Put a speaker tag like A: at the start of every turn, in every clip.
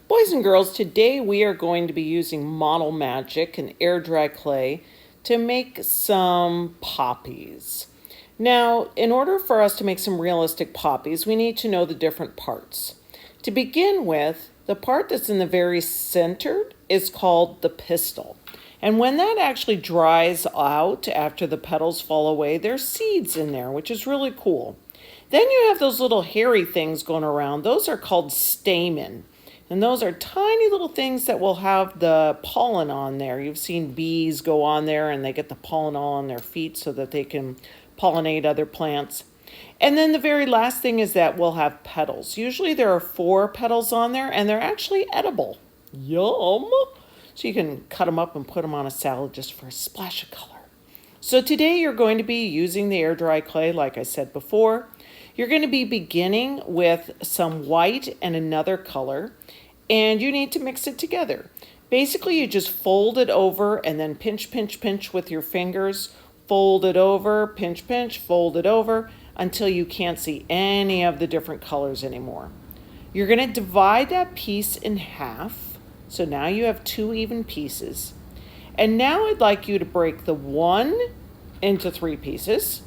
A: Boys and girls, today we are going to be using Model Magic and air dry clay to make some poppies. Now, in order for us to make some realistic poppies, we need to know the different parts. To begin with, the part that's in the very center is called the pistil. And when that actually dries out after the petals fall away, there's seeds in there, which is really cool. Then you have those little hairy things going around. Those are called stamen. And those are tiny little things that will have the pollen on there. You've seen bees go on there and they get the pollen all on their feet so that they can pollinate other plants. And then the very last thing is that we'll have petals. Usually there are 4 petals on there and they're actually edible. Yum! So you can cut them up and put them on a salad just for a splash of color. So today you're going to be using the air dry clay like I said before. You're going to be beginning with some white and another color, and you need to mix it together. Basically, you just fold it over and then pinch, pinch, pinch with your fingers. Fold it over, pinch, pinch, fold it over until you can't see any of the different colors anymore. You're going to divide that piece in half. So now you have 2 even pieces. And now I'd like you to break the one into 3 pieces.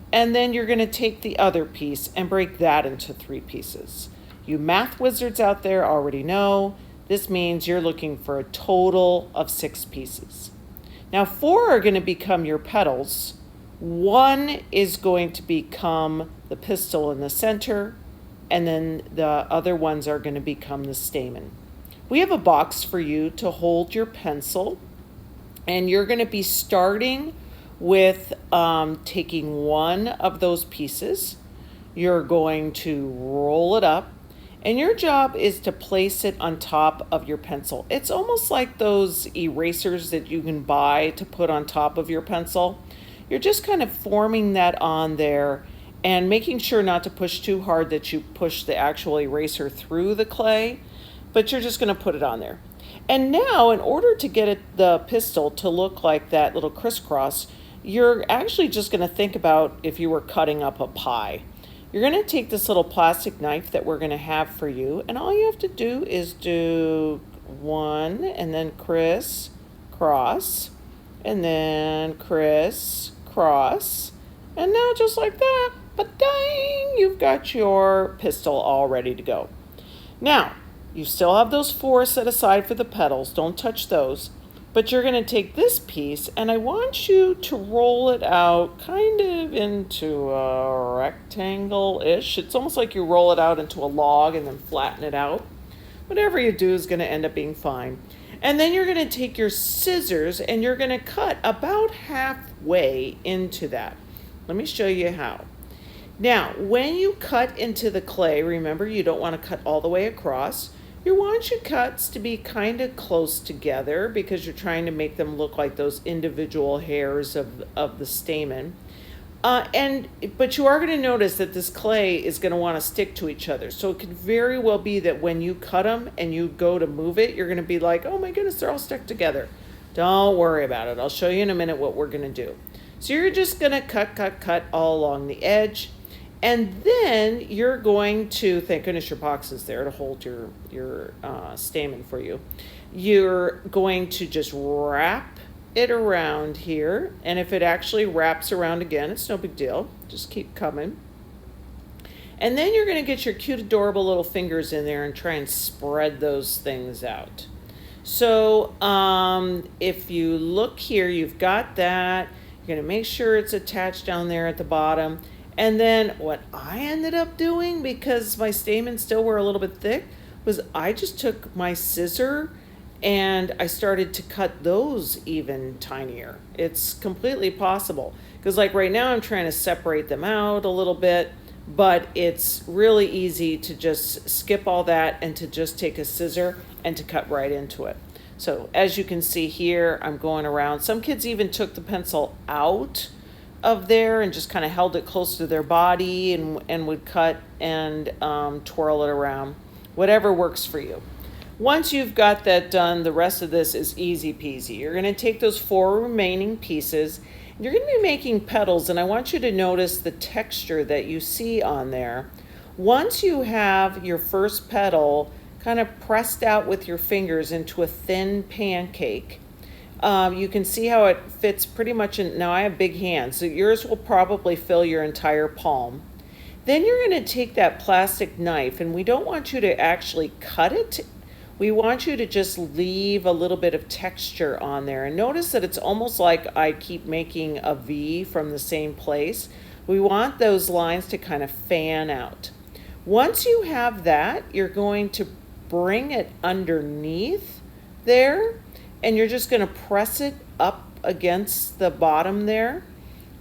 A: And then you're going to take the other piece and break that into 3 pieces. You math wizards out there already know this means you're looking for a total of 6 pieces. Now 4 are going to become your petals. 1 is going to become the pistil in the center, and then the other ones are going to become the stamen. We have a box for you to hold your pencil, and you're going to be starting with taking one of those pieces. You're going to roll it up, and your job is to place it on top of your pencil. It's almost like those erasers that you can buy to put on top of your pencil. You're just kind of forming that on there and making sure not to push too hard that you push the actual eraser through the clay, but you're just going to put it on there. And now, in order to get the pistil to look like that little crisscross, you're actually just going to think about if you were cutting up a pie. You're going to take this little plastic knife that we're going to have for you, and all you have to do is do 1 and then criss cross and then criss cross, and now just like that, but dang, you've got your pistil all ready to go. Now you still have those 4 set aside for the petals. Don't touch those. But you're going to take this piece, and I want you to roll it out kind of into a rectangle-ish. It's almost like you roll it out into a log and then flatten it out. Whatever you do is going to end up being fine. And then you're going to take your scissors, and you're going to cut about halfway into that. Let me show you how. Now, when you cut into the clay, remember you don't want to cut all the way across. You want your cuts to be kind of close together because you're trying to make them look like those individual hairs of the stamen. But you are going to notice that this clay is going to want to stick to each other. So it could very well be that when you cut them and you go to move it, you're going to be like, oh my goodness, they're all stuck together. Don't worry about it. I'll show you in a minute what we're going to do. So you're just going to cut all along the edge. And then you're going to, thank goodness your box is there to hold your stamen for you. You're going to just wrap it around here. And if it actually wraps around again, it's no big deal. Just keep coming. And then you're going to get your cute, adorable little fingers in there and try and spread those things out. So if you look here, you've got that. You're going to make sure it's attached down there at the bottom. And then what I ended up doing, because my stamens still were a little bit thick, was I just took my scissor and I started to cut those even tinier. It's completely possible. Because like right now I'm trying to separate them out a little bit, but it's really easy to just skip all that and to just take a scissor and to cut right into it. So as you can see here, I'm going around. Some kids even took the pencil out of there and just kind of held it close to their body and would cut and twirl it around. Whatever works for you. Once you've got that done, the rest of this is easy peasy. You're going to take those 4 remaining pieces. You're going to be making petals, and I want you to notice the texture that you see on there. Once you have your first petal kind of pressed out with your fingers into a thin pancake. You can see how it fits pretty much in. Now I have big hands, so yours will probably fill your entire palm. Then you're going to take that plastic knife, and we don't want you to actually cut it. We want you to just leave a little bit of texture on there. And notice that it's almost like I keep making a V from the same place. We want those lines to kind of fan out. Once you have that, you're going to bring it underneath there, and you're just going to press it up against the bottom there,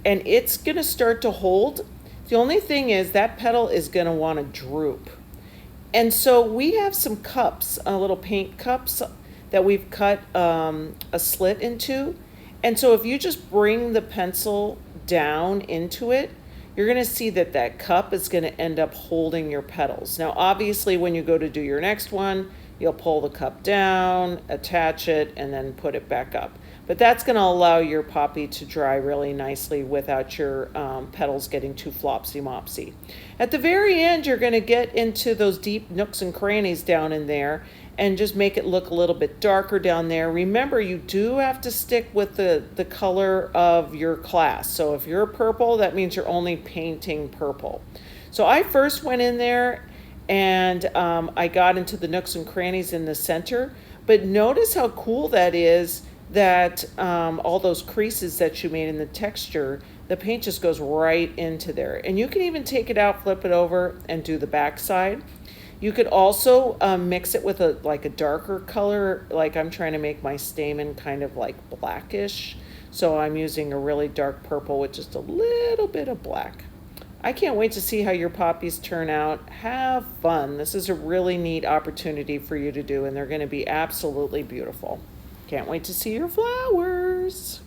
A: and it's going to start to hold. The only thing is that petal is going to want to droop. And so we have some cups, little paint cups that we've cut a slit into. And so if you just bring the pencil down into it, you're going to see that that cup is going to end up holding your petals. Now, obviously, when you go to do your next one, you'll pull the cup down, attach it, and then put it back up. But that's going to allow your poppy to dry really nicely without your petals getting too flopsy-mopsy. At the very end, you're going to get into those deep nooks and crannies down in there and just make it look a little bit darker down there. Remember, you do have to stick with the color of your class. So if you're purple, that means you're only painting purple. So I first went in there and I got into the nooks and crannies in the center. But notice how cool that is, that all those creases that you made in the texture, the paint just goes right into there. And you can even take it out, flip it over, and do the back side. You could also mix it with a darker color, like I'm trying to make my stamen kind of like blackish. So I'm using a really dark purple with just a little bit of black. I can't wait to see how your poppies turn out. Have fun. This is a really neat opportunity for you to do, and they're going to be absolutely beautiful. Can't wait to see your flowers.